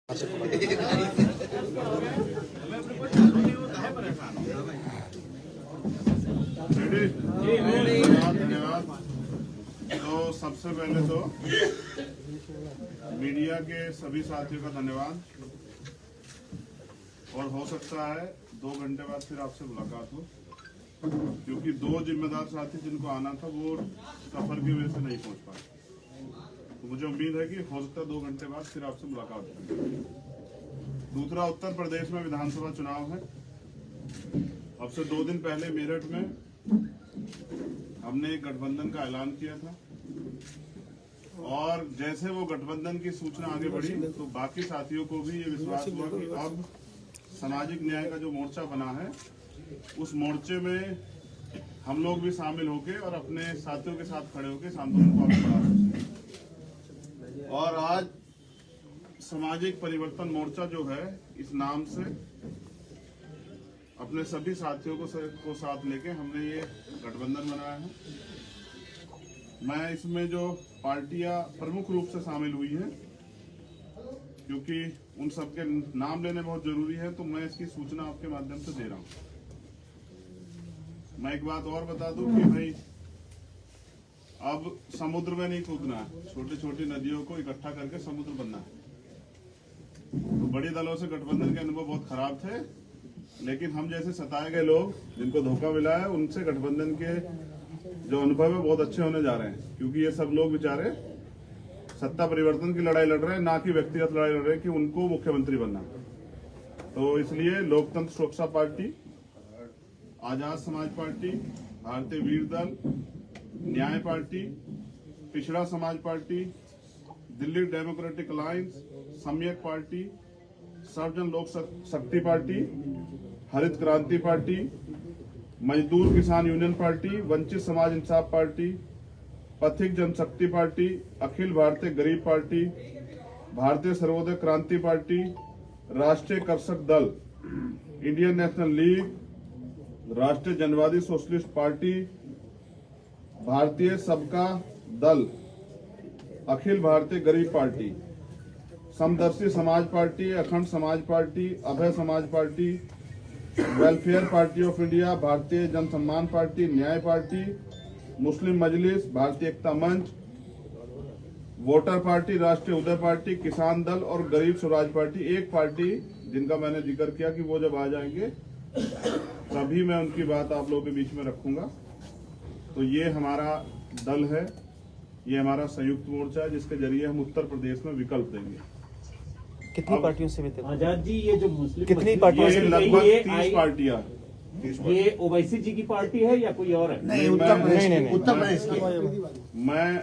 धन्यवाद। तो सबसे पहले तो मीडिया के सभी साथियों का धन्यवाद। और हो सकता है 2 घंटे बाद फिर आपसे मुलाकात हो, क्योंकि 2 जिम्मेदार साथी जिनको आना था वो सफर की वजह से नहीं पहुंच पाए। तो मुझे उम्मीद है कि हो सकता है 2 घंटे बाद फिर आपसे मुलाकात हो। दूसरा, उत्तर प्रदेश में विधानसभा चुनाव है। अब से 2 दिन पहले मेरठ में हमने एक गठबंधन का ऐलान किया था, और जैसे वो गठबंधन की सूचना आगे बढ़ी तो बाकी साथियों को भी ये विश्वास हुआ कि अब सामाजिक न्याय का जो मोर्चा बना है उस मोर्चे में हम लोग भी शामिल होके और अपने साथियों के साथ खड़े होके इस आंदोलन को आगे बढ़ा सकते। और आज सामाजिक परिवर्तन मोर्चा जो है, इस नाम से अपने सभी साथियों को साथ लेके हमने ये गठबंधन बनाया है। मैं इसमें जो पार्टियां प्रमुख रूप से शामिल हुई हैं, क्योंकि उन सबके नाम लेने बहुत जरूरी है, तो मैं इसकी सूचना आपके माध्यम से दे रहा हूं। मैं एक बात और बता दूं कि भाई अब समुद्र में नहीं कूदना है, छोटी छोटी नदियों को इकट्ठा करके समुद्र बनना है। तो बड़ी दलों से गठबंधन के अनुभव बहुत खराब थे, लेकिन हम जैसे सताए गए लोग जिनको धोखा मिला है, उनसे गठबंधन के जो अनुभव है बहुत अच्छे होने जा रहे हैं। क्योंकि ये सब लोग बेचारे सत्ता परिवर्तन की लड़ाई लड़ रहे हैं, ना कि व्यक्तिगत लड़ाई लड़ रहे हैं कि उनको मुख्यमंत्री बनना। तो इसलिए लोकतंत्र सुरक्षा पार्टी, आजाद समाज पार्टी, भारतीय वीर दल, न्याय पार्टी, पिछड़ा समाज पार्टी, दिल्ली डेमोक्रेटिक अलायंस, सम्यक पार्टी, सर्वजन लोक शक्ति पार्टी, हरित क्रांति पार्टी, मजदूर किसान यूनियन पार्टी, वंचित समाज इंसाफ पार्टी, पथिक जनशक्ति पार्टी, अखिल भारतीय गरीब पार्टी, भारतीय सर्वोदय क्रांति पार्टी, राष्ट्रीय कर्षक दल, इंडियन नेशनल लीग, राष्ट्रीय जनवादी सोशलिस्ट पार्टी, भारतीय सबका दल, अखिल भारतीय गरीब पार्टी, समदर्शी समाज पार्टी, अखंड समाज पार्टी, अभय समाज party, welfare party of India, भारतीय जन सम्मान पार्टी, न्याय पार्टी, मुस्लिम मजलिस, भारतीय एकता मंच, वोटर पार्टी, राष्ट्रीय उदय पार्टी, किसान दल और गरीब स्वराज पार्टी। एक पार्टी जिनका मैंने जिक्र किया कि वो जब आ जाएंगे तभी मैं उनकी बात आप लोगों के बीच में रखूंगा। तो ये हमारा दल है, ये हमारा संयुक्त मोर्चा है, जिसके जरिए हम उत्तर प्रदेश में विकल्प देंगे। कितनी पार्टियों से मिलते हैं? आजाद जी, ये जो मुस्लिम कितनी पार्टियों से? लगभग 30 पार्टियां। ये ओवैसी जी की पार्टी है या कोई और है? नहीं, उत्तर प्रदेश की। मैं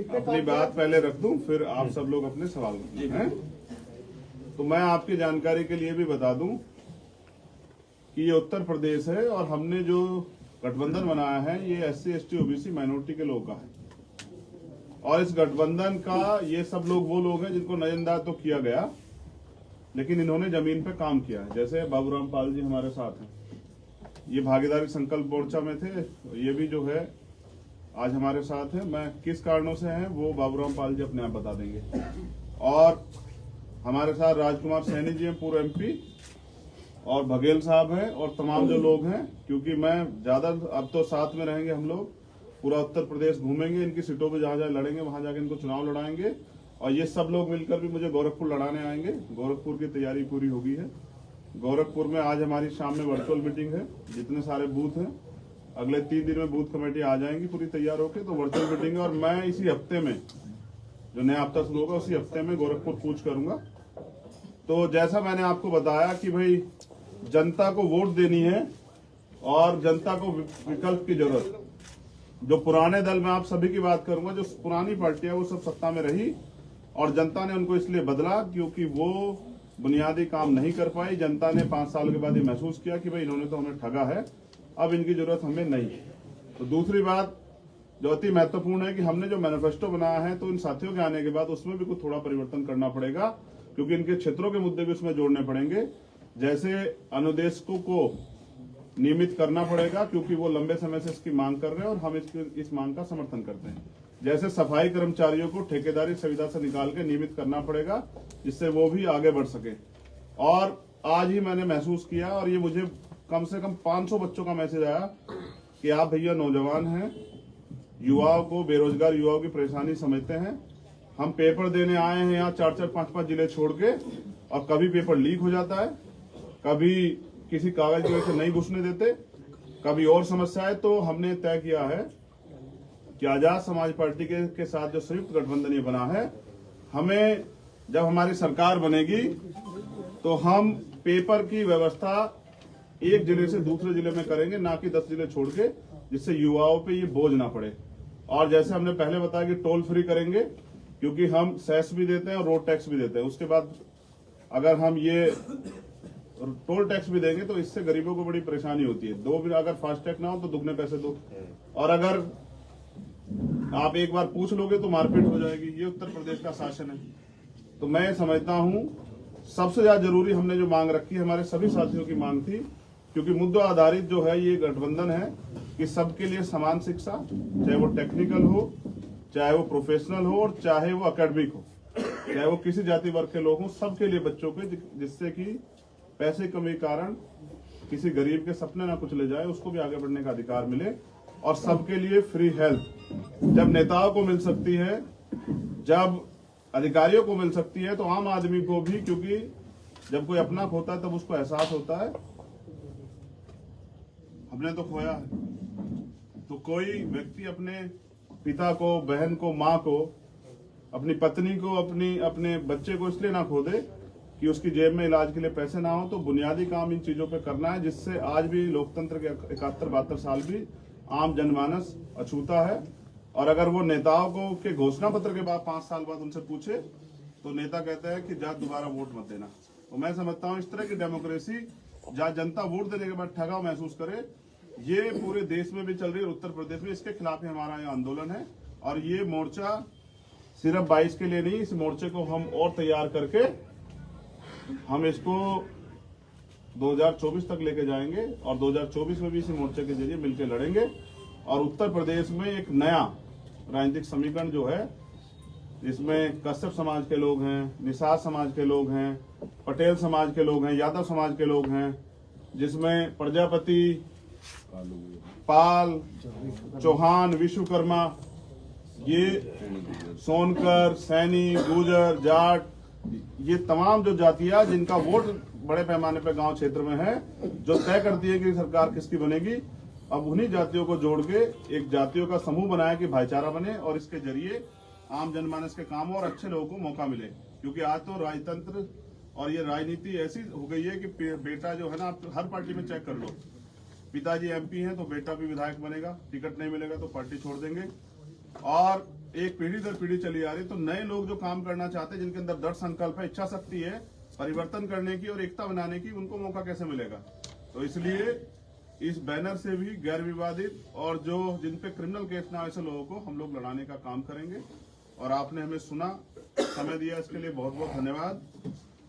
अपनी बात पहले रख दूं, फिर आप सब लोग अपने सवाल हैं। तो मैं आपकी जानकारी के लिए भी बता दूं कि ये उत्तर प्रदेश है, और हमने जो गठबंधन बनाया है ये SC ST OBC माइनॉरिटी के लोग का है। और इस गठबंधन का ये सब लोग वो लोग हैं जिनको नजरअंदाज तो किया गया, लेकिन इन्होंने जमीन पे काम किया है। जैसे बाबूराम पाल जी हमारे साथ हैं, ये भागीदारी संकल्प मोर्चा में थे, ये भी जो है आज हमारे साथ है। मैं किस कारणों से हैं वो बाबूराम पाल जी अपने आप बता देंगे। और हमारे साथ राजकुमार सैनी जी हैं, पूर्व MP, और बघेल साहब हैं, और तमाम जो लोग हैं। क्योंकि मैं ज्यादा अब तो साथ में रहेंगे, हम लोग पूरा उत्तर प्रदेश घूमेंगे, इनकी सीटों पे जहां जहां लड़ेंगे वहां जाके इनको चुनाव लड़ाएंगे। और ये सब लोग मिलकर भी मुझे गोरखपुर लड़ाने आएंगे। गोरखपुर की तैयारी पूरी हो गई है। गोरखपुर में आज हमारी शाम में वर्चुअल मीटिंग है, जितने सारे बूथ हैं अगले 3 दिन में बूथ कमेटी आ जाएंगी पूरी तैयार होकर। तो वर्चुअल मीटिंग है, और मैं इसी हफ्ते में, जो नया हफ्ता शुरू होगा उसी हफ्ते में गोरखपुर कूच करूंगा। तो जैसा मैंने आपको बताया कि भाई जनता को वोट देनी है और जनता को विकल्प की जरूरत। जो पुराने दल में आप सभी की बात करूंगा, जो पुरानी पार्टियां वो सब सत्ता में रही, और जनता ने उनको इसलिए बदला क्योंकि वो बुनियादी काम नहीं कर पाई। जनता ने 5 साल के बाद ये महसूस किया कि भाई इन्होंने तो हमें ठगा है, अब इनकी जरूरत हमें नहीं है। तो दूसरी बात जो अति महत्वपूर्ण है कि हमने जो मैनिफेस्टो बनाया है, तो इन साथियों के आने के बाद उसमें भी कुछ थोड़ा परिवर्तन करना पड़ेगा, क्योंकि इनके क्षेत्रों के मुद्दे भी उसमें जोड़ने पड़ेंगे। जैसे अनुदेशकों को नियमित करना पड़ेगा, क्योंकि वो लंबे समय से इसकी मांग कर रहे हैं और हम इस मांग का समर्थन करते हैं। जैसे सफाई कर्मचारियों को ठेकेदारी सुविधा से निकाल के नियमित करना पड़ेगा, जिससे वो भी आगे बढ़ सके। और आज ही मैंने महसूस किया, और ये मुझे कम से कम 500 बच्चों का मैसेज आया कि आप भैया नौजवान हैं, युवाओं को, बेरोजगार युवाओं की परेशानी समझते हैं। हम पेपर देने आए हैं यहाँ 4-4, 5-5 जिले छोड़ के, और कभी पेपर लीक हो जाता है, कभी किसी कागज की वजह से नहीं घुसने देते, कभी और समस्या है। तो हमने तय किया है कि आजाद समाज पार्टी के साथ जो संयुक्त गठबंधन ये बना है, हमें जब हमारी सरकार बनेगी तो हम पेपर की व्यवस्था एक जिले से दूसरे जिले में करेंगे, ना कि 10 जिले छोड़ के, जिससे युवाओं पे ये बोझ ना पड़े। और जैसे हमने पहले बताया कि टोल फ्री करेंगे, क्योंकि हम सेस भी देते हैं और रोड टैक्स भी देते हैं। उसके बाद अगर हम ये टोल टैक्स भी देंगे तो इससे गरीबों को बड़ी परेशानी होती है। दो भी अगर फास्टैग ना हो तो दुगने पैसे दो, और अगर आप एक बार पूछ लोगे तो मारपीट हो जाएगी। ये उत्तर प्रदेश का शासन है। तो मैं समझता हूं सबसे ज्यादा जरूरी हमने जो मांग रखी है, हमारे सभी साथियों की मांग थी, क्योंकि मुद्दा आधारित जो है ये गठबंधन है कि सबके लिए समान शिक्षा, चाहे वो टेक्निकल हो, चाहे वो प्रोफेशनल हो, और चाहे वो एकेडमिक हो, चाहे वो किसी जाति वर्ग के लोग हों, सबके लिए बच्चों के, जिससे कि पैसे कमी के कारण किसी गरीब के सपने ना कुछ ले जाए, उसको भी आगे बढ़ने का अधिकार मिले। और सबके लिए फ्री हेल्थ जब नेताओं को मिल सकती है, जब अधिकारियों को मिल सकती है, तो आम आदमी को भी, क्योंकि जब कोई अपना खोता है तब उसको एहसास होता है हमने तो खोया है। तो कोई व्यक्ति अपने पिता को, बहन को, माँ को, अपनी पत्नी को, अपने बच्चे को इसलिए ना खो दे कि उसकी जेब में इलाज के लिए पैसे ना हो। तो बुनियादी काम इन चीजों पे करना है, जिससे आज भी लोकतंत्र के 71-72 साल भी आम जनमानस अछूता है। और अगर वो नेताओं को के घोषणा पत्र के बाद 5 साल बाद उनसे पूछे तो नेता कहता है कि जा दोबारा वोट मत देना। तो मैं समझता हूँ इस तरह की डेमोक्रेसी, जहाँ जनता वोट देने के बाद ठगा महसूस करे, ये पूरे देश में भी चल रही है, उत्तर प्रदेश में। इसके खिलाफ ही हमारा यह आंदोलन है। और ये मोर्चा सिर्फ 22 के लिए नहीं, इस मोर्चे को हम और तैयार करके हम इसको 2024 तक लेके जाएंगे, और 2024 में भी इसी मोर्चे के जरिए मिलकर लड़ेंगे। और उत्तर प्रदेश में एक नया राजनीतिक समीकरण जो है, इसमें कश्यप समाज के लोग हैं, निषाद समाज के लोग हैं, पटेल समाज के लोग हैं, यादव समाज के लोग हैं, जिसमें प्रजापति, पाल, चौहान, विश्वकर्मा, ये सोनकर, सैनी, गुर्जर, जाट, ये तमाम जो जातियां जिनका वोट बड़े पैमाने पर गांव क्षेत्र में है, जो तय करती है कि सरकार किसकी बनेगी, अब उन्हीं जातियों को जोड़ के एक जातियों का समूह बनाया कि भाईचारा बने, और इसके जरिए आम जनमानस के काम और अच्छे लोगों को मौका मिले। क्योंकि आज तो राजतंत्र और ये राजनीति ऐसी हो गई है कि बेटा जो है ना, आप हर पार्टी में चेक कर लो, पिताजी MP हैं तो बेटा भी विधायक बनेगा, टिकट नहीं मिलेगा तो पार्टी छोड़ देंगे। और एक पीढ़ी दर पीढ़ी चली आ रही। तो नए लोग जो काम करना चाहते हैं, जिनके अंदर दृढ़ संकल्प है, इच्छा शक्ति है परिवर्तन करने की और एकता बनाने की, उनको मौका कैसे मिलेगा। तो इसलिए इस बैनर से भी गैर विवादित और जो जिन पे क्रिमिनल केस ना ऐसे लोगों को हम लोग लड़ाने का काम करेंगे। और आपने हमें सुना, समय दिया, इसके लिए बहुत बहुत धन्यवाद।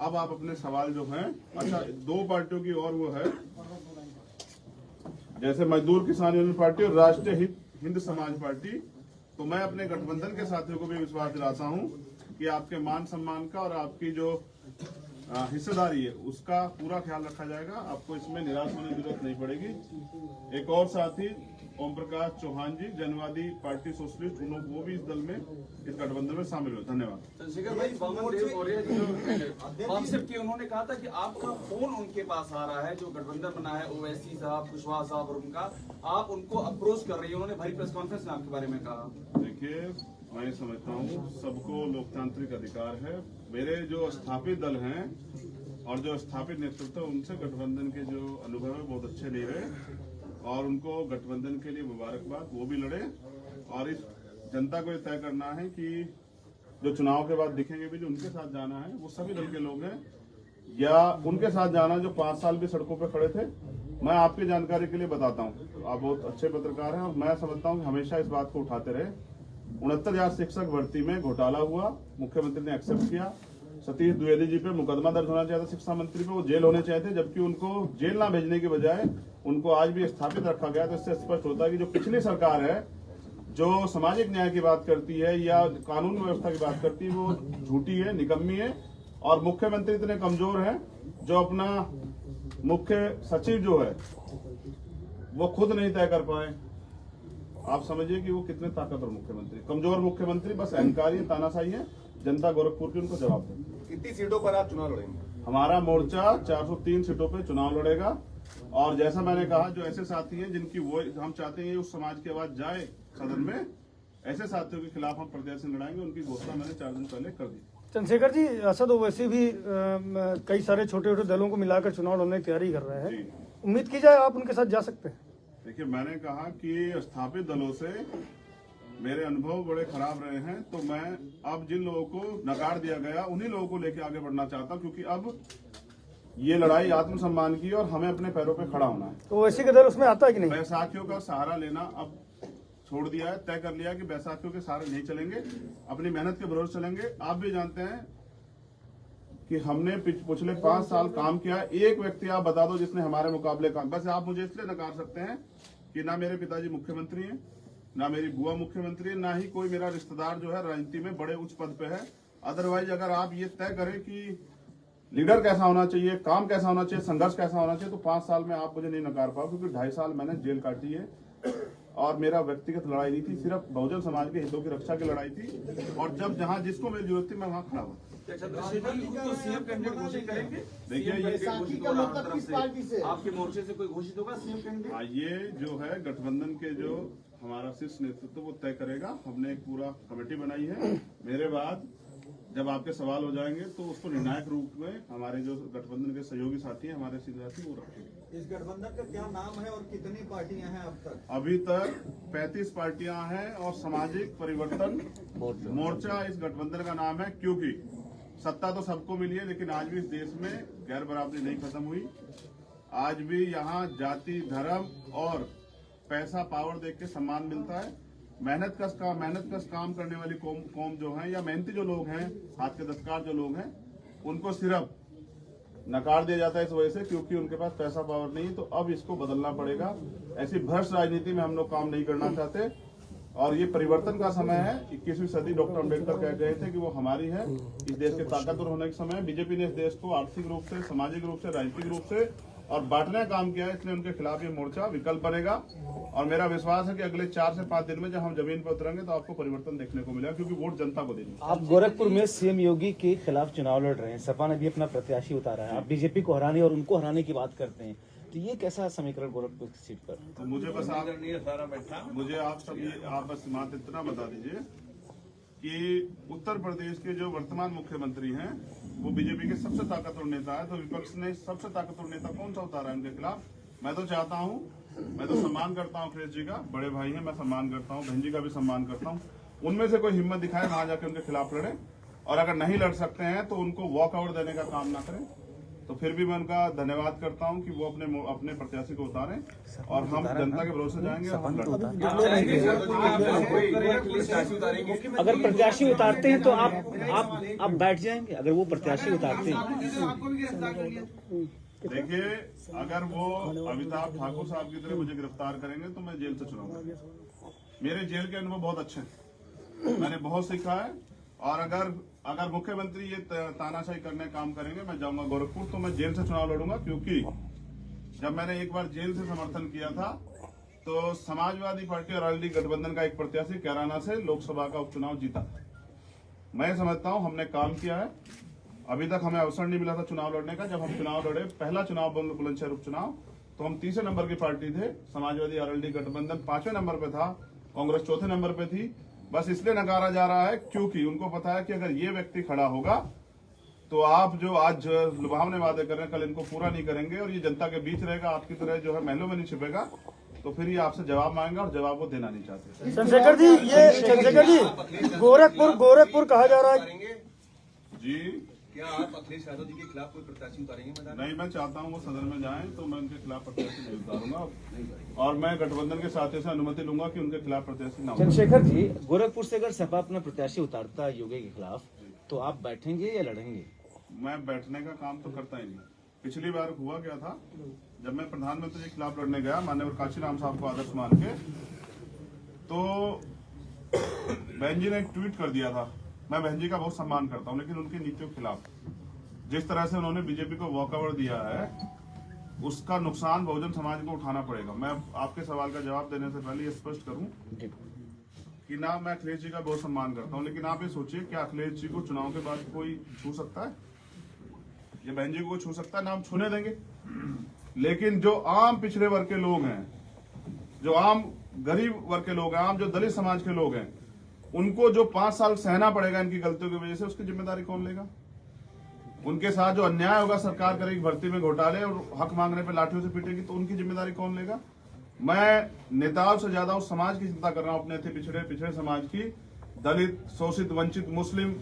अब आप अपने सवाल जो हैं, अच्छा 2 पार्टियों की और वो है, जैसे मजदूर किसान यूनियन पार्टी और राष्ट्रीय हिंद समाज पार्टी। तो मैं अपने गठबंधन के साथियों को भी विश्वास दिलाता हूं कि आपके मान सम्मान का और आपकी जो हिस्सेदारी है उसका पूरा ख्याल रखा जाएगा। आपको इसमें निराश होने की जरूरत नहीं पड़ेगी। एक और साथी ओम प्रकाश चौहान जी, जनवादी पार्टी सोशलिस्ट, वो भी इस दल में, इस गठबंधन में शामिल हुए। धन्यवाद। चंद्रशेखर भाई, वामनदेव मौर्य जो कांसेप्ट की, उन्होंने कहा था कि आपका फोन उनके पास आ रहा है, जो गठबंधन बना है, ओवैसी साहब, कुशवाहा साहब और उनका, आप उनको अप्रोच कर रही है। उन्होंने भारी प्रेस कॉन्फ्रेंस में आपके बारे में कहा। देखिए, मैं समझता हूँ सबको लोकतांत्रिक अधिकार है। मेरे जो स्थापित दल हैं और जो स्थापित नेतृत्व, उनसे गठबंधन के जो अनुभव है बहुत अच्छे नहीं रहे, और उनको गठबंधन के लिए मुबारकबाद। वो भी लड़े, और इस जनता को ये तय करना है कि जो चुनाव के बाद दिखेंगे भी, जो उनके साथ जाना है वो सभी दल के लोग हैं, या उनके साथ जाना जो 5 साल भी सड़कों पर खड़े थे। मैं आपकी जानकारी के लिए बताता हूँ, आप बहुत अच्छे पत्रकार हैं, और मैं समझता हूँ कि हमेशा इस बात को उठाते रहे। 69,000 शिक्षक भर्ती में घोटाला हुआ, मुख्यमंत्री ने एक्सेप्ट किया। सतीश द्विवेदी जी पे मुकदमा दर्ज होना चाहिए था, शिक्षा मंत्री पे, वो जेल होने चाहिए थे, जबकि उनको जेल ना भेजने के बजाय उनको आज भी स्थापित रखा गया। तो इससे स्पष्ट होता है कि जो पिछली सरकार है जो सामाजिक न्याय की बात करती है या कानून व्यवस्था की बात करती है वो झूठी है, निकम्मी है। और मुख्यमंत्री इतने कमजोर हैं जो अपना मुख्य सचिव जो है वो खुद नहीं तय कर पाए। आप समझिए कि वो कितने ताकतवर मुख्यमंत्री, कमजोर मुख्यमंत्री, बस अहंकारी, तानाशाही है। जनता गोरखपुर की उनको जवाब देगी। कितनी सीटों पर आप चुनाव लड़ेंगे? हमारा मोर्चा 403 सीटों पे चुनाव लड़ेगा। और जैसा मैंने कहा, जो ऐसे साथी हैं जिनकी वो हम चाहते हैं उस समाज की आवाज जाए सदन में, ऐसे साथियों के खिलाफ हम प्रत्याशी लड़ाएंगे। उनकी घोषणा मैंने 4 दिन पहले कर दी। चंद्रशेखर जी, असद ओवैसी भी कई सारे छोटे छोटे दलों को मिलाकर चुनाव लड़ने की तैयारी कर रहे हैं, उम्मीद की जाए आप उनके साथ जा सकते हैं? देखिए, मैंने कहा कि स्थापित दलों से मेरे अनुभव बड़े खराब रहे हैं, तो मैं अब जिन लोगों को नकार दिया गया उन्हीं लोगों को लेकर आगे बढ़ना चाहता हूं, क्योंकि अब ये लड़ाई आत्मसम्मान की और हमें अपने पैरों पे खड़ा होना है। तो ओवैसी का दल उसमें आता है कि नहीं? बैसाखियों का सहारा लेना अब छोड़ दिया है, तय कर लिया कि बैसाखियों के सहारे नहीं चलेंगे, अपनी मेहनत के भरोसे चलेंगे। आप भी जानते हैं कि हमने पिछले 5 साल काम किया। एक व्यक्ति आप बता दो जिसने हमारे मुकाबले काम, बस आप मुझे इसलिए नकार सकते हैं कि ना मेरे पिताजी मुख्यमंत्री हैं, ना मेरी बुआ मुख्यमंत्री है, ना ही कोई मेरा रिश्तेदार जो है राजनीति में बड़े उच्च पद पे है। अदरवाइज अगर आप ये तय करें कि लीडर कैसा होना चाहिए, काम कैसा होना चाहिए, संघर्ष कैसा होना चाहिए, तो 5 साल में आप मुझे नहीं नकार पाओ, क्योंकि 2.5 साल मैंने जेल काटी है। और मेरा व्यक्तिगत लड़ाई नहीं थी, सिर्फ बहुजन समाज के हितों की रक्षा की लड़ाई थी। और जब जहां जिसको मेरी जरूरत थी मैं वहां खड़ा हुआ। तो सीएम कैंडिडेट घोषित करेंगे? देखिए, ये आपके मोर्चे से कोई घोषित होगा सीएम कैंडिडेट? ये जो है गठबंधन के जो हमारा शीर्ष नेतृत्व वो तय करेगा। हमने एक पूरा कमेटी बनाई है। मेरे बाद जब आपके सवाल हो जाएंगे तो उसको निर्णायक रूप में हमारे जो गठबंधन के सहयोगी साथी हैं, हमारे सीधे साथी, वो रखेंगे। इस गठबंधन का क्या नाम है और कितनी पार्टियां हैं अब तक? अभी तक 35 पार्टियां हैं और सामाजिक परिवर्तन मोर्चा इस गठबंधन का नाम है, क्योंकि सत्ता तो सबको मिली है, लेकिन आज भी इस देश में गैर बराबरी नहीं खत्म हुई। आज भी यहाँ जाति, धर्म और पैसा, पावर देख के सम्मान मिलता है। मेहनत का काम करने वाली कौम जो है, या मेहनती जो लोग हैं, हाथ के दस्तकार जो लोग हैं, उनको सिर्फ नकार दिया जाता है इस वजह से क्योंकि उनके पास पैसा, पावर नहीं। तो अब इसको बदलना पड़ेगा। ऐसी भ्रष्ट राजनीति में हम लोग काम नहीं करना चाहते और ये परिवर्तन का समय है। 21वीं सदी डॉक्टर अम्बेडकर कह गए थे कि वो हमारी है। इस देश के ताकतवर होने के समय बीजेपी ने इस देश को आर्थिक रूप से, सामाजिक रूप से, राजनीतिक रूप से और बांटने का काम किया है, इसलिए उनके खिलाफ ये मोर्चा विकल्प बनेगा। और मेरा विश्वास है कि अगले 4 से 5 दिन में जब हम जमीन पर उतरेंगे तो आपको परिवर्तन देखने को मिलेगा, क्योंकि वोट जनता को देनी। आप गोरखपुर में सीएम योगी के खिलाफ चुनाव लड़ रहे हैं, सपा ने भी अपना प्रत्याशी उतारा है, आप बीजेपी को हराने और उनको हराने की बात करते हैं, तो ये कैसा समीकरण गोरखपुर की सीट पर? तो मुझे बस आप बस मात्र इतना बता दीजिए कि उत्तर प्रदेश के जो वर्तमान मुख्यमंत्री हैं वो बीजेपी के सबसे ताकतवर नेता है, तो विपक्ष ने सबसे ताकतवर नेता कौन सा उतारा है उनके खिलाफ? मैं तो चाहता हूं, मैं तो सम्मान करता हूं अखिलेश जी का, बड़े भाई हैं, मैं सम्मान करता हूं, बहन जी का भी सम्मान करता हूं। उनमें से कोई हिम्मत दिखाए वहां जाके उनके खिलाफ लड़े, और अगर नहीं लड़ सकते हैं तो उनको वॉकआउट देने का काम ना करें। तो फिर भी मैं उनका धन्यवाद करता हूं कि वो अपने प्रत्याशी को उतारें और हम जनता के भरोसे जाएंगे। और हम अगर प्रत्याशी उतारते हैं तो आप बैठ जाएंगे? अगर वो प्रत्याशी उतारते हैं, देखिए, अगर वो अमिताभ ठाकुर साहब की तरह मुझे गिरफ्तार करेंगे तो मैं जेल से चुनाऊंगा। मेरे जेल के अनुभव बहुत अच्छे हैं, मैंने बहुत सीखा है। और अगर मुख्यमंत्री ये तानाशाही करने का काम करेंगे, मैं जाऊंगा गोरखपुर तो मैं जेल से चुनाव लड़ूंगा। क्योंकि जब मैंने एक बार जेल से समर्थन किया था तो समाजवादी पार्टी और आरएलडी गठबंधन का एक प्रत्याशी कैराना से लोकसभा का उपचुनाव जीता। मैं समझता हूं हमने काम किया है। अभी तक हमें अवसर नहीं मिला था चुनाव लड़ने का। जब हम चुनाव लड़े, पहला चुनाव बुलंदशहर उपचुनाव, तो हम 3 नंबर की पार्टी थे, समाजवादी आरएलडी गठबंधन 5वें नंबर पे था, कांग्रेस 4थे नंबर पे थी। बस इसलिए नकारा जा रहा है क्योंकि उनको पता है कि अगर ये व्यक्ति खड़ा होगा तो आप जो आज लुभावने वादे कर रहे हैं कल इनको पूरा नहीं करेंगे, और ये जनता के बीच रहेगा, आपकी तरह जो है महलों में नहीं छिपेगा, तो फिर ये आपसे जवाब मांगेगा और जवाब वो देना नहीं चाहते। चंद्रशेखर जी, गोरखपुर कहा जा रहा है जी, क्या आप अखिलेश यादव जी के खिलाफ कोई प्रत्याशी उतारेंगे मैदान? नहीं, मैं चाहता हूं वो सदन में जाएं तो मैं उनके खिलाफ प्रत्याशी नहीं उतारूंगा और मैं गठबंधन के साथियों से अनुमति लूंगा कि उनके खिलाफ प्रत्याशी ना हो। चंद्रशेखर जी, गोरखपुर से अगर सपा अपना प्रत्याशी उतारता है योगी के खिलाफ तो आप बैठेंगे या लड़ेंगे? मैं बैठने का काम तो करता ही नहीं। पिछली बार हुआ क्या था, जब मैं प्रधानमंत्री के खिलाफ लड़ने गया माननीय काशीराम साहब को आदर्श मान के, तो बहन जी ने एक ट्वीट कर दिया था। मैं बहन जी का बहुत सम्मान करता हूं, लेकिन उनकी नीतियों के खिलाफ जिस तरह से उन्होंने बीजेपी को वॉकओवर दिया है, उसका नुकसान बहुजन समाज को उठाना पड़ेगा। मैं आपके सवाल का जवाब देने से पहले ये स्पष्ट करूं कि ना मैं अखिलेश जी का बहुत सम्मान करता हूं, लेकिन आप ये सोचिए क्या अखिलेश जी को चुनाव के बाद कोई छू सकता है? ये बहन जी को छू सकता है? ना हम छूने देंगे। लेकिन जो आम पिछड़े वर्ग के लोग हैं, जो आम गरीब वर्ग के लोग हैं, आम जो दलित समाज के लोग हैं, उनको जो 5 साल सहना पड़ेगा इनकी गलतियों की वजह से, उसकी जिम्मेदारी कौन लेगा? उनके साथ जो अन्याय होगा, सरकार करेगी भर्ती में घोटाले और हक मांगने पे लाठियों से पीटेगी, तो उनकी जिम्मेदारी कौन लेगा? मैं नेताओं से ज्यादा उस समाज की चिंता कर रहा हूं, अपने थे पिछड़े समाज की, दलित, शोषित, वंचित, मुस्लिम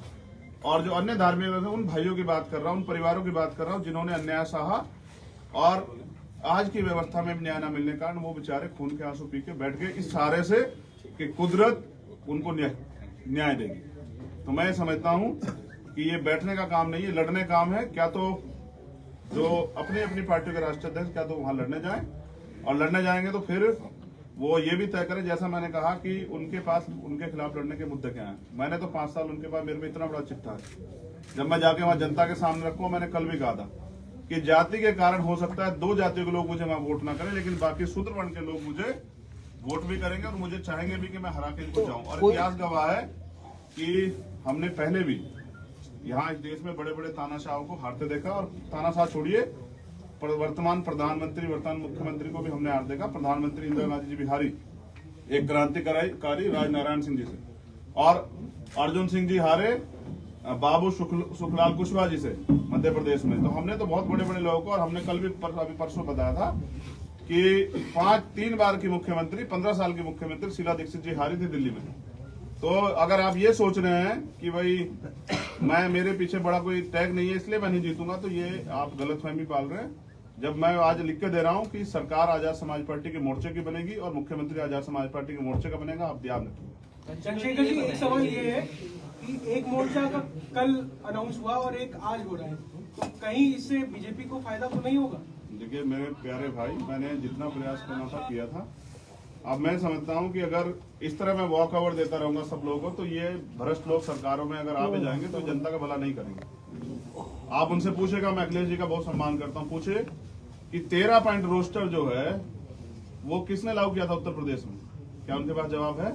और जो अन्य धार्मिक हैं, उन भाइयों की बात कर रहा हूं, उन परिवारों की बात कर रहा हूं जिन्होंने अन्याय सहा और आज की व्यवस्था में न्याय न मिलने के कारण वो बेचारे खून के आंसू पी के बैठ गए इस सहारे से कि कुदरत उनको न्याय देगी। तो मैं समझता हूं कि ये बैठने का काम नहीं है, लड़ने काम है। क्या तो जो अपनी अपनी पार्टी के राष्ट्रीय अध्यक्ष क्या तो वहां लड़ने जाएं, और लड़ने जाएंगे तो फिर वो ये भी तय करें, जैसा मैंने कहा कि उनके पास उनके खिलाफ लड़ने के मुद्दे क्या हैं। मैंने तो 5 साल उनके पास, मेरे में इतना बड़ा चिट्ठा है, जब मैं जाके वहां जनता के सामने रखूं। मैंने कल भी कहा था कि जाति के कारण हो सकता है 2 जातियों के लोग मुझे वहां वोट ना करें, लेकिन बाकी शूद्र वर्ण के लोग मुझे वोट भी करेंगे और मुझे चाहेंगे भी कि मैं हरा के इनको जाऊं। और इतिहास गवाह है कि हमने पहले भी यहाँ इस देश में बड़े बड़े तानाशाहों को हारते देखा, और तानाशाह छोड़िए, वर्तमान प्रधानमंत्री, वर्तमान मुख्यमंत्री को भी हमने हार देखा। प्रधानमंत्री इंदिरा गांधी जी भी हारी एक क्रांतिकारी राजनारायण सिंह जी से, और अर्जुन सिंह जी हारे बाबू सुखलाल कुशवाहा जी से मध्य प्रदेश में। तो हमने तो बहुत बड़े बड़े लोगों को, और हमने कल भी अभी परसों बताया था कि 3 बार की मुख्यमंत्री, 15 साल की मुख्यमंत्री शीला दीक्षित जी हारी थी दिल्ली में। तो अगर आप ये सोच रहे हैं कि भाई मेरे पीछे बड़ा कोई टैग नहीं है इसलिए मैं नहीं जीतूंगा, तो ये आप गलतफहमी पाल रहे हैं। जब मैं आज लिख के दे रहा हूं कि सरकार आजाद समाज पार्टी के मोर्चे की बनेगी और मुख्यमंत्री आजाद समाज पार्टी के मोर्चे का बनेगा, आप ध्यान रखिए। चंद्रशेखर जी, एक सवाल ये है कि एक मोर्चा का कल अनाउंस हुआ और एक आज हो रहा है, तो कहीं इससे बीजेपी को फायदा तो नहीं होगा? देखिए मेरे प्यारे भाई, मैंने जितना प्रयास करना था किया था। अब मैं समझता हूं कि अगर इस तरह मैं वॉक ओवर देता रहूंगा सब लोगों को, तो ये भ्रष्ट लोग सरकारों में अगर आ भी जाएंगे तो जनता का भला नहीं करेंगे। आप उनसे पूछेगा, मैं अखिलेश जी का बहुत सम्मान करता हूं, पूछे कि 13 पॉइंट रोस्टर जो है वो किसने लागू किया था उत्तर प्रदेश में? क्या उनके पास जवाब है?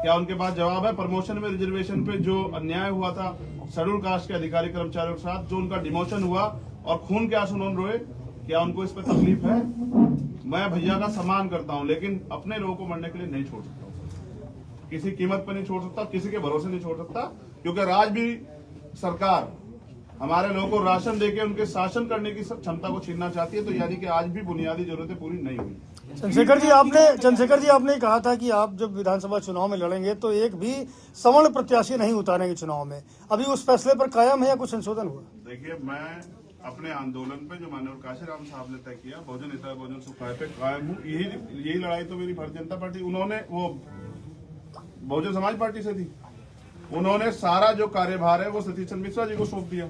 क्या उनके पास जवाब है? प्रमोशन में रिजर्वेशन पे जो अन्याय हुआ था शेड्यूल कास्ट के अधिकारी कर्मचारियों के साथ, जो उनका डिमोशन हुआ और खून के आंसू उन्होंने रोए, क्या उनको इस पर तकलीफ है? मैं भैया का सम्मान करता हूं, लेकिन अपने लोगों को मरने के लिए नहीं छोड़ सकता, किसी कीमत पर नहीं छोड़ सकता, किसी के भरोसे नहीं छोड़ सकता, क्योंकि आज भी सरकार हमारे लोगों को राशन देके उनके शासन करने की क्षमता को छीनना चाहती है। तो यानी कि आज भी बुनियादी जरूरतें पूरी नहीं हुई। चंद्रशेखर जी आपने कहा था कि आप जब विधानसभा चुनाव में लड़ेंगे तो एक भी सवर्ण प्रत्याशी नहीं उतारेंगे चुनाव में। अभी उस फैसले पर कायम है या कुछ संशोधन हुआ? देखिए, मैं अपने आंदोलन पे जो माननीय काशीराम साहब ने तय किया, बहुजन हिताय बहुजन सुखाय पे कायम हूँ। यही लड़ाई तो मेरी भारतीय जनता पार्टी, उन्होंने वो बहुजन समाज पार्टी से थी, उन्होंने सारा जो कार्यभार है वो सतीश चंद्र मिश्रा जी को सौंप दिया।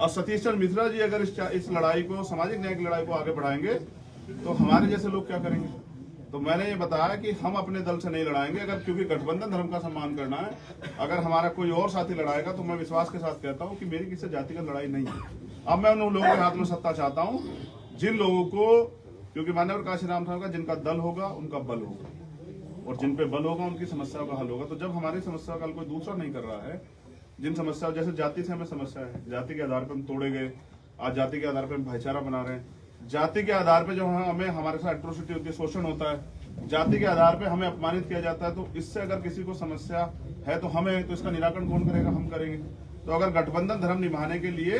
और सतीश चंद्र मिश्रा जी अगर इस लड़ाई को, सामाजिक न्याय की लड़ाई को आगे बढ़ाएंगे तो हमारे जैसे लोग क्या करेंगे? तो मैंने ये बताया कि हम अपने दल से नहीं लड़ाएंगे, अगर क्योंकि गठबंधन धर्म का सम्मान करना है। अगर हमारा कोई और साथी लड़ाएगा तो मैं विश्वास के साथ कहता हूं कि मेरी किसी जातिगत लड़ाई नहीं है। अब मैं उन लोगों के हाथ में सत्ता चाहता हूं जिन लोगों को, क्योंकि माननीय काशीराम साहब का जिनका दल होगा उनका बल होगा, और जिन पे बल होगा उनकी समस्याओं का हल होगा। तो जब हमारी समस्या का हल कोई दूसरा नहीं कर रहा है, जिन समस्या, जैसे जाति से हमें समस्या है, जाति के आधार पर हम तोड़े गए, आज जाति के आधार पर हम भाईचारा बना रहे हैं। जाति के आधार पर जो हमें हमारे साथ एट्रोसिटी होती है, शोषण होता है, जाति के आधार पर हमें अपमानित किया जाता है, तो इससे अगर किसी को समस्या है तो हमें, तो इसका निराकरण कौन करेगा? हम करेंगे। तो अगर गठबंधन धर्म निभाने के लिए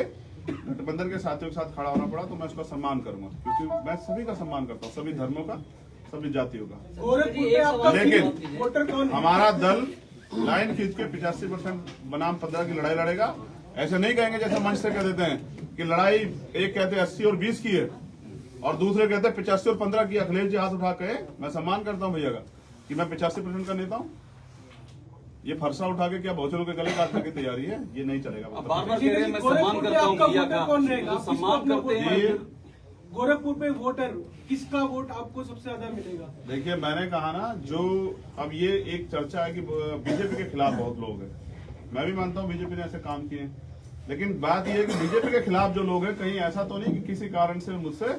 गठबंधन के साथियों के साथ खड़ा होना पड़ा तो मैं उसका सम्मान करूंगा, क्योंकि मैं सभी का सम्मान करता हूँ, सभी धर्मों का, सभी जातियों का। लेकिन हमारा दल लाइन खींच के 85% बनाम 15 की लड़ाई लड़ेगा। ऐसे नहीं कहेंगे जैसे मंच से कह देते हैं कि लड़ाई, एक कहते हैं 80 और 20 की है और दूसरे कहते हैं 85 और 15 की। अखिलेश जी हाथ उठा के, मैं सम्मान करता हूं भैया का कि मैं 85% का नेता हूं। ये फरसा उठा के क्या बहुजनों के गले काटने की तैयारी है? ये नहीं चलेगा। बार-बार कह रहे हैं मैं सम्मान करता हूं भैया का, सम्मान करते हैं। गोरखपुर पे वोटर किसका वोट आपको सबसे ज्यादा मिलेगा? देखिए, मैंने कहा ना, जो अब ये एक चर्चा है कि बीजेपी के खिलाफ बहुत लोग हैं। मैं भी मानता हूँ बीजेपी ने ऐसे काम किए, लेकिन बात यह है कि बीजेपी के खिलाफ जो लोग हैं, कहीं ऐसा तो नहीं कि किसी कारण से मुझसे,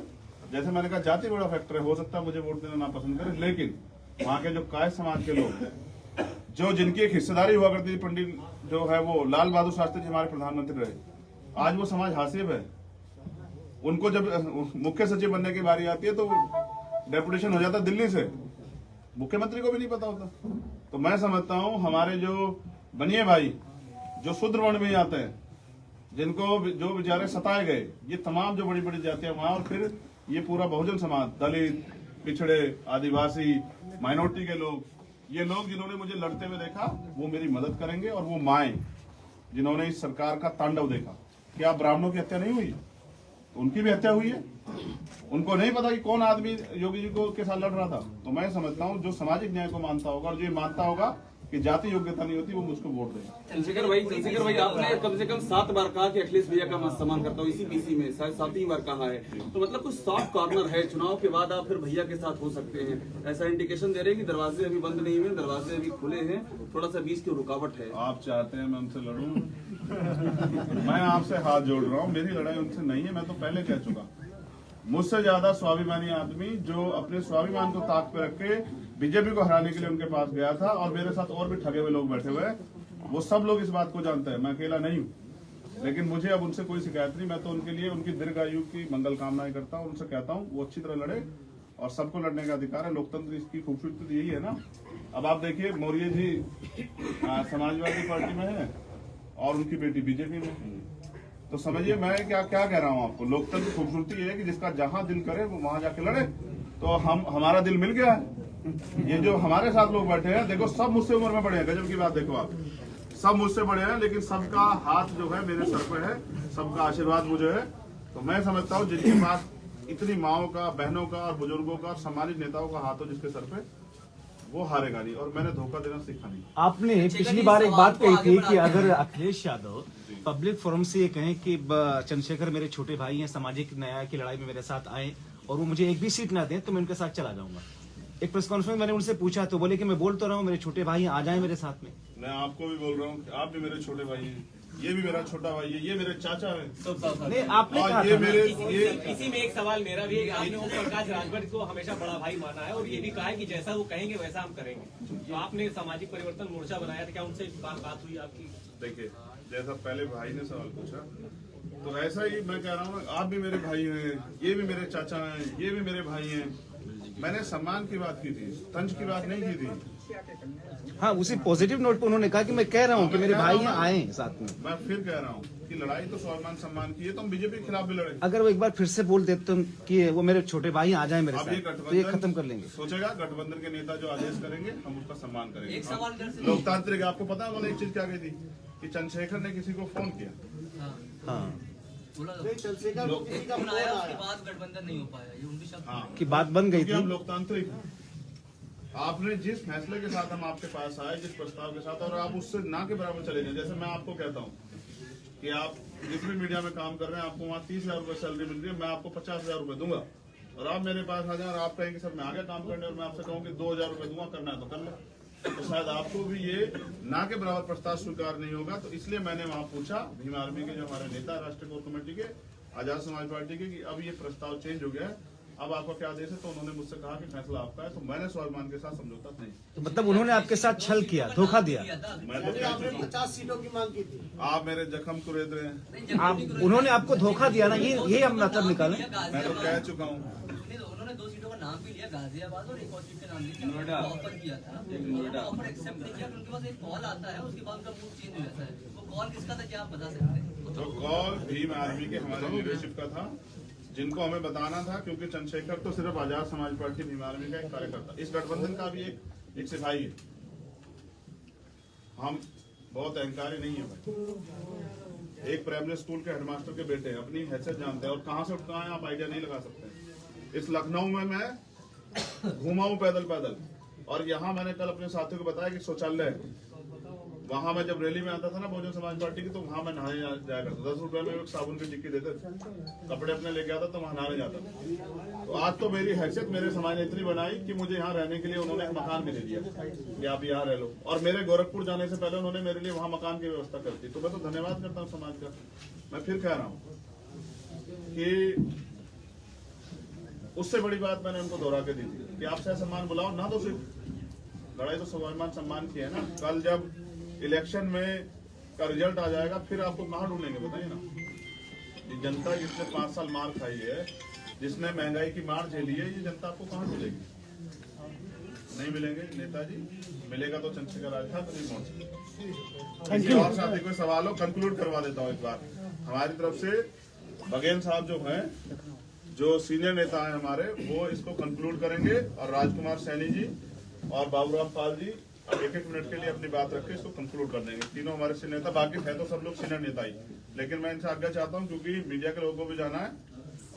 जैसे मैंने कहा, जाति बड़ा फैक्टर है, हो सकता है मुझे वोट देना ना पसंद करे, लेकिन वहां के जो कायस्थ समाज के लोग, जो जिनकी एक हिस्सेदारी हुआ करती थी, पंडित जो है वो लाल बहादुर शास्त्री जी हमारे प्रधानमंत्री रहे, आज वो समाज हासिब है। उनको जब मुख्य सचिव बनने की बारी आती है तो डेपुटेशन हो जाता है दिल्ली से, मुख्यमंत्री को भी नहीं पता होता। तो मैं समझता हूं हमारे जो बनिए भाई, जो शूद्र वर्ण में आते हैं, जिनको जो बेचारे सताए गए, ये तमाम जो बड़ी बड़ी जातियां वहां, और फिर ये पूरा बहुजन समाज, दलित, पिछड़े, आदिवासी, माइनॉरिटी के लोग, ये लोग जिन्होंने मुझे लड़ते हुए देखा, वो मेरी मदद करेंगे। और वो माएं जिन्होंने इस सरकार का तांडव देखा, क्या ब्राह्मणों की हत्या नहीं हुई? तो उनकी भी हत्या हुई है। उनको नहीं पता कि कौन आदमी योगी जी को के साथ लड़ रहा था। तो मैं समझता हूँ जो सामाजिक न्याय को मानता होगा और जो मानता होगा कि जाति योग्यता नहीं होती, वो मुझको वोट देगा। चंद्रशेखर भाई, आपने कम से कम 7 बार कहा कि अखिलेश भैया का मैं सम्मान करता हूँ, इसी बीसी में शायद 7वीं बार कहा है। तो मतलब कुछ सॉफ्ट कॉर्नर है, चुनाव के बाद आप फिर भैया के साथ हो सकते हैं, ऐसा इंडिकेशन दे रहे हैं कि दरवाजे अभी बंद नहीं हुए, दरवाजे अभी खुले हैं, थोड़ा सा बीच की रुकावट है। आप चाहते हैं मैं उनसे लड़ूं? मैं आपसे हाथ जोड़ रहा हूँ, मेरी लड़ाई उनसे नहीं है। मैं तो पहले कह चुका, मुझसे ज्यादा स्वाभिमानी आदमी जो अपने स्वाभिमान को ताक पे रख के बीजेपी को हराने के लिए उनके पास गया था, और मेरे साथ और भी ठगे हुए लोग बैठे हुए हैं, वो सब लोग इस बात को जानते हैं, मैं अकेला नहीं हूँ। लेकिन मुझे अब उनसे कोई शिकायत नहीं। मैं तो उनके लिए उनकी दीर्घायु की मंगल कामनाएं करता हूँ। उनसे कहता हूँ वो अच्छी तरह लड़े, और सबको लड़ने का अधिकार है। लोकतंत्र इसकी खूबसूरती तो यही है ना। अब आप देखिए, मौर्य जी समाजवादी पार्टी में है और उनकी बेटी बीजेपी में। तो समझिए मैं क्या क्या कह रहा हूँ आपको। लोकतंत्र की खूबसूरती है कि जिसका जहां दिल करे वो वहां जाके लड़े। तो हमारा दिल मिल गया है। ये जो हमारे साथ लोग बैठे हैं, देखो सब मुझसे उम्र में बड़े हैं, गजब की बात देखो आप, सब मुझसे बड़े हैं, लेकिन सबका हाथ जो है मेरे सर पे है, सबका आशीर्वाद मुझे है। तो मैं समझता हूँ जिनके पास इतनी माओ का, बहनों का और बुजुर्गों का और सम्मानित नेताओं का हाथ हो जिसके सर पे, वो हारेगा नहीं। और मैंने धोखा देना सीखा नहीं। आपने पिछली बार एक बात कही थी कि अगर अखिलेश यादव पब्लिक फोरम से ये कहें कि चंद्रशेखर मेरे छोटे भाई हैं, सामाजिक न्याय की लड़ाई में मेरे साथ आए और वो मुझे एक भी सीट ना दें तो मैं उनके साथ चला जाऊंगा। एक प्रेस कॉन्फ्रेंस मैंने उनसे पूछा तो बोले कि मैं बोल तो रहा हूँ, मेरे छोटे भाई आ जाएं मेरे साथ में। मैं आपको भी बोल रहा हूँ, आप भी मेरे छोटे भाई हैं, ये भी मेरा छोटा भाई है, ये मेरे चाचा है। नहीं, आपने कहा ये था मेरे इसी में एक सवाल मेरा भी है कि आपने ओम प्रकाश राजभर को हमेशा बड़ा भाई माना है और ये भी कहा है कि जैसा वो कहेंगे वैसा हम करेंगे। तो आपने सामाजिक परिवर्तन मोर्चा बनाया था, क्या उनसे बात हुई आपकी? देखिए, जैसा पहले भाई ने सवाल पूछा, तो ऐसा ही मैं कह रहा हूँ, आप भी मेरे भाई हैं, ये भी मेरे चाचा हैं, ये भी मेरे भाई हैं। मैंने सम्मान की बात की थी, तंज की बात नहीं की थी। हाँ, उसी पॉजिटिव नोट पर उन्होंने कहा कि मैं कह रहा हूँ कि मेरे भाई यहाँ आए साथ में। मैं फिर कह रहा हूँ कि लड़ाई तो स्वाभिमान सम्मान की है, तो हम बीजेपी के खिलाफ भी लड़े। अगर वो एक बार फिर से बोल देते तो कि वो मेरे छोटे भाई आ जाए मेरे अब ये साथ, तो ये खत्म कर लेंगे। सोचेगा गठबंधन के नेता जो आदेश करेंगे हम उसका सम्मान करेंगे। लोकतांत्रिक, आपको पता है उन्होंने एक चीज क्या कही थी कि चंद्रशेखर ने किसी को फोन किया। हाँ, चंद्रशेखर को किसी का फोन आया, उसके बाद गठबंधन नहीं हो पाया, ये उनकी शब्द। हाँ, की बात बन गई क्योंकि थी। हम लोकतांत्रिक हैं। आपने जिस फैसले के साथ हम आपके पास आए, जिस प्रस्ताव के साथ, और आप उससे ना के बराबर चले जाए। जैसे मैं आपको कहता हूँ कि आप जिस भी मीडिया में काम कर रहे हैं, आपको वहाँ 30,000 रुपए सैलरी मिल रही है, मैं आपको 50,000 रुपए दूंगा, और आप मेरे पास आ जाए और आप कहेंगे सर मैं आगे काम करने, और मैं आपसे कहूँ कि 2,000 रुपए दूंगा, करना है तो कर लो, तो शायद आपको भी ये ना के बराबर प्रस्ताव स्वीकार नहीं होगा। तो इसलिए मैंने वहाँ पूछा भीम आर्मी के जो हमारे नेता राष्ट्रीय कोर कमेटी के, आजाद समाज पार्टी के, कि अब ये प्रस्ताव चेंज हो गया है, अब आपका क्या आदेश है? तो उन्होंने मुझसे कहा कि फैसला आपका है। तो मैंने स्वाभिमान के साथ समझौता नहीं। तो मतलब उन्होंने आपके साथ छल किया, धोखा दिया। मैं तो कह चुका हूं। 50 सीटों की मांग की थी। आप मेरे जख्म कुरेद रहे हैं। आप उन्होंने आपको धोखा दिया ना, ये हम मतलब निकालें। मैं तो कह चुका हूँ। उन्होंने 2 सीटों का नाम भी लिया, गाजियाबाद और एक और सीट का नाम लिया, ऑफर किया था, ऑफर एक्सेप्ट नहीं किया। उनके पास एक कॉल आता है, उसके बाद उनका मूड चेंज हो जाता है। वो कॉल किसका था, क्या आप बता सकते हैं? तो कॉल भीम आर्मी के हमारे लीडरशिप का था, जिनको हमें बताना था, क्योंकि चंद्रशेखर तो सिर्फ आजाद समाज पार्टी भीम आर्मी का एक कार्यकर्ता, इस गठबंधन का भी एक सिपाही है। हम बहुत अहंकारी नहीं है भाई। एक प्राइमरी स्कूल के हेडमास्टर के बेटे अपनी हैसियत जानते हैं, और कहाँ से उठता है आप आइडिया नहीं लगा सकते। इस लखनऊ में मैं घूमा हूँ पैदल पैदल, और यहाँ मैंने कल अपने साथियों को बताया कि शौचालय वहां मैं जब रैली में आता था ना बहुजन समाज पार्टी की, तो वहां मैं नहाने जाया करता। 10 रुपए में एक साबुन की टिक्की देते, कपड़े अपने लेके आता तो वहां नहाने जाता था। तो आज तो मेरी हैसियत मेरे समाज ने इतनी बनाई कि मुझे यहाँ रहने के लिए उन्होंने एक मकान भी दे दिया कि आप यहाँ रह लो। और मेरे गोरखपुर जाने से पहले उन्होंने मेरे लिए वहां मकान की व्यवस्था कर दी। तो मैं तो धन्यवाद करता हूँ समाज का। मैं फिर कह रहा हूँ कि उससे बड़ी बात मैंने उनको दोहरा के दी थी कि आप सम्मान बुलाओ ना, तो सिर्फ लड़ाई तो स्वाभिमान सम्मान की है ना। कल जब इलेक्शन में का रिजल्ट आ जाएगा फिर आपको कहाँ ढूंढेंगे बताइए ना। ये जनता जिसने 5 साल मार खाई है, जिसने महंगाई की मार झेली है, ये जनता आपको कहाँ ढूंढेगी? नहीं मिलेंगे नेताजी, मिलेगा तो चंद्रशेखर आज था कभी पहुंचे। और साथी कोई सवाल हो कंक्लूड करवा देता हूँ एक बार। हमारी तरफ से बघेल साहब जो हैं, जो सीनियर नेता हैं हमारे, वो इसको कंक्लूड करेंगे और राजकुमार सैनी जी और बाबूराम पाल जी 1-1 मिनट के लिए अपनी बात रख के इसको कंक्लूड कर देंगे। तीनों हमारे सीनियर नेता, बाकी है तो सब लोग सीनियर नेता ही, लेकिन मैं इनसे आज्ञा चाहता हूँ क्योंकि मीडिया के लोगों को भी जाना है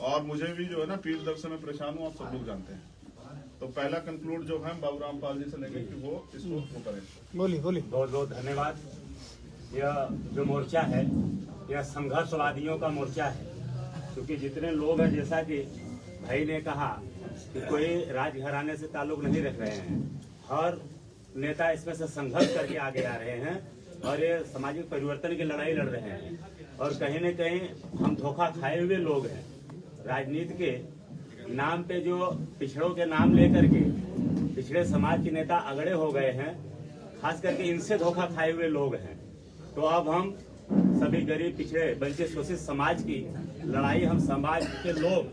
और मुझे भी जो है ना पीठ दर्द से मैं परेशान हूँ, आप सब लोग जानते हैं। तो पहला कंक्लूड जो है बाबूराम पाल जी से लेंगे कि वो इसको वो करें। बोलिए बोलिए। बहुत बहुत धन्यवाद। यह जो मोर्चा है यह संघर्षवादियों का मोर्चा है, क्योंकि जितने लोग हैं, जैसा कि भाई ने कहा कि कोई राजघराने से ताल्लुक नहीं रख रहे हैं, हर नेता इसमें से संघर्ष करके आगे आ रहे हैं और ये सामाजिक परिवर्तन की लड़ाई लड़ रहे हैं। और कहीं न कहीं हम धोखा खाए हुए लोग हैं। राजनीति के नाम पे जो पिछड़ों के नाम लेकर के पिछड़े समाज के नेता अगड़े हो गए हैं, खास करके इनसे धोखा खाए हुए लोग हैं। तो अब हम सभी गरीब पिछड़े वंचित शोषित समाज की लड़ाई, हम समाज के लोग,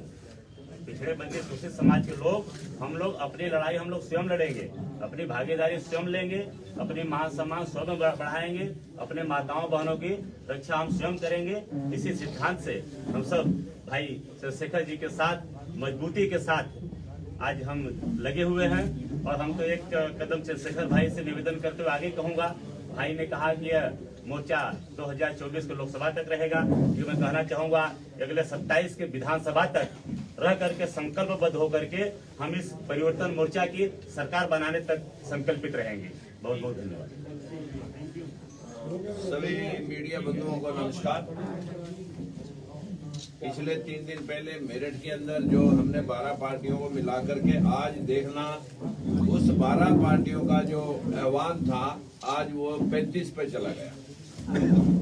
पिछड़े वंचित शोषित समाज के लोग, हम लोग अपनी लड़ाई हम लोग स्वयं लड़ेंगे, अपनी भागीदारी स्वयं लेंगे, अपनी मान सम्मान स्वयं बढ़ाएंगे, अपने माताओं बहनों की रक्षा हम स्वयं करेंगे। इसी सिद्धांत से हम सब भाई चंद्रशेखर जी के साथ मजबूती के साथ आज हम लगे हुए हैं। और हम तो एक कदम चंद्रशेखर भाई से निवेदन करते हुए आगे कहूंगा, भाई ने कहा कि मोर्चा 2024 के लोकसभा तक रहेगा। ये मैं कहना चाहूंगा अगले 27 के विधानसभा तक रह करके संकल्पबद्ध होकर के हम इस परिवर्तन मोर्चा की सरकार बनाने तक संकल्पित रहेंगे। बहुत बहुत धन्यवाद। सभी मीडिया बंधुओं को नमस्कार। पिछले 3 दिन पहले मेरठ के अंदर जो हमने 12 पार्टियों को मिलाकर के आज देखना, उस 12 पार्टियों का जो आह्वान था आज वो 35 पे चला गया।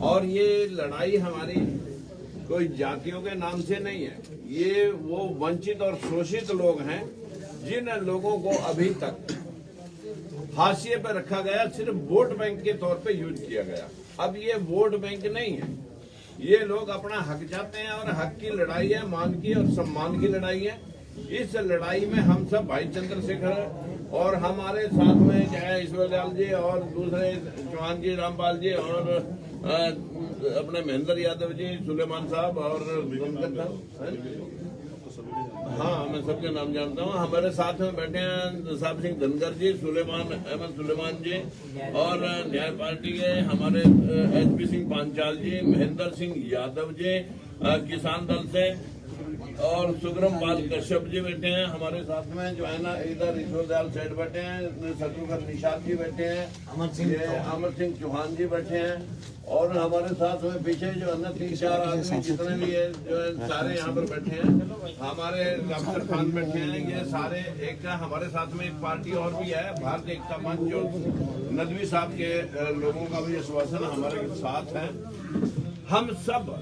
और ये लड़ाई हमारी कोई जातियों के नाम से नहीं है, ये वो वंचित और शोषित लोग हैं जिन लोगों को अभी तक हाशिए पर रखा गया, सिर्फ वोट बैंक के तौर पे यूज किया गया। अब ये वोट बैंक नहीं है, ये लोग अपना हक चाहते हैं और हक की लड़ाई है, मान की और सम्मान की लड़ाई है। इस लड़ाई में हम सब भाई चंद्रशेखर और हमारे साथ में चाहे ईश्वरलाल जी और दूसरे चौहान जी, रामपाल जी और अपने महेंद्र यादव जी, सुलेमान साहब और हाँ मैं सबके नाम जानता हूँ। हमारे साथ में बैठे हैं साहब सिंह धनगर जी, अहमद सुलेमान जी और न्याय पार्टी के हमारे HP सिंह पांचाल जी, महेंद्र सिंह यादव जी किसान दल से, और सुग्रम पाल कश्यप जी बैठे हैं हमारे साथ में, जो है ना इधर ईश्वरदयाल सेठ बैठे हैं, शत्रुघ्न निषाद जी बैठे हैं, अमर सिंह चौहान जी बैठे हैं, और हमारे साथ में पीछे जो है ना 3-4 आदमी जितने भी है जो है सारे यहाँ पर बैठे हैं। हमारे डॉक्टर खान बैठे हैं, ये सारे एक हमारे साथ में एक पार्टी और भी है भारतीय एकता मंच, जो नदवी साहब के लोगों का भी आश्वासन हमारे साथ है। हम सब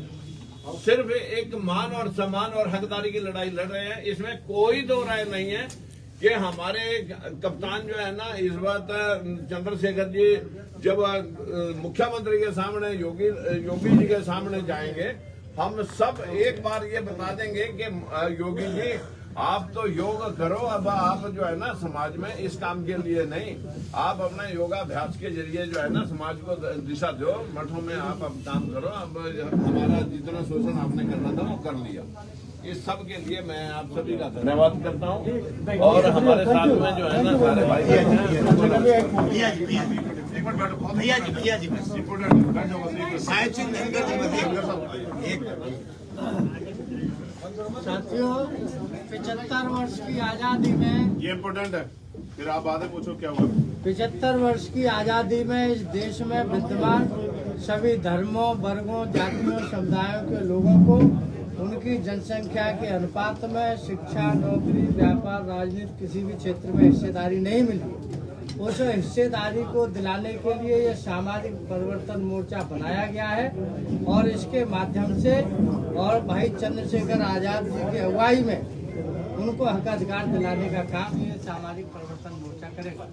सिर्फ एक मान और सम्मान और हकदारी की लड़ाई लड़ रहे हैं, इसमें कोई दो राय नहीं है कि हमारे कप्तान जो है ना इस बात चंद्रशेखर जी जब मुख्यमंत्री के सामने योगी जी के सामने जाएंगे, हम सब एक बार ये बता देंगे कि योगी जी आप तो योग करो, अब आप जो है ना समाज में इस काम के लिए नहीं, आप अपना योगाभ्यास के जरिए जो है ना समाज को दिशा दो, मठों में आप अब काम करो, अब हमारा जितना शोषण आपने करना था वो कर लिया। इस सब के लिए मैं आप सभी का धन्यवाद करता हूँ। और हमारे साथ में जो है ना सारे भाई साथियों, 75 वर्ष की आजादी में ये इम्पोर्टेंट है, फिर आप बाद में पूछो क्या हुआ। 75 वर्ष की आज़ादी में इस देश में विद्यमान सभी धर्मों, वर्गों, जातियों, समुदायों के लोगों को उनकी जनसंख्या के अनुपात में शिक्षा, नौकरी, व्यापार, राजनीति किसी भी क्षेत्र में हिस्सेदारी नहीं मिली। उस हिस्सेदारी को दिलाने के लिए यह सामाजिक परिवर्तन मोर्चा बनाया गया है और इसके माध्यम से और भाई चंद्रशेखर आजाद जी की अगुवाई में उनको हक अधिकार दिलाने का काम ये सामाजिक परिवर्तन मोर्चा करेगा।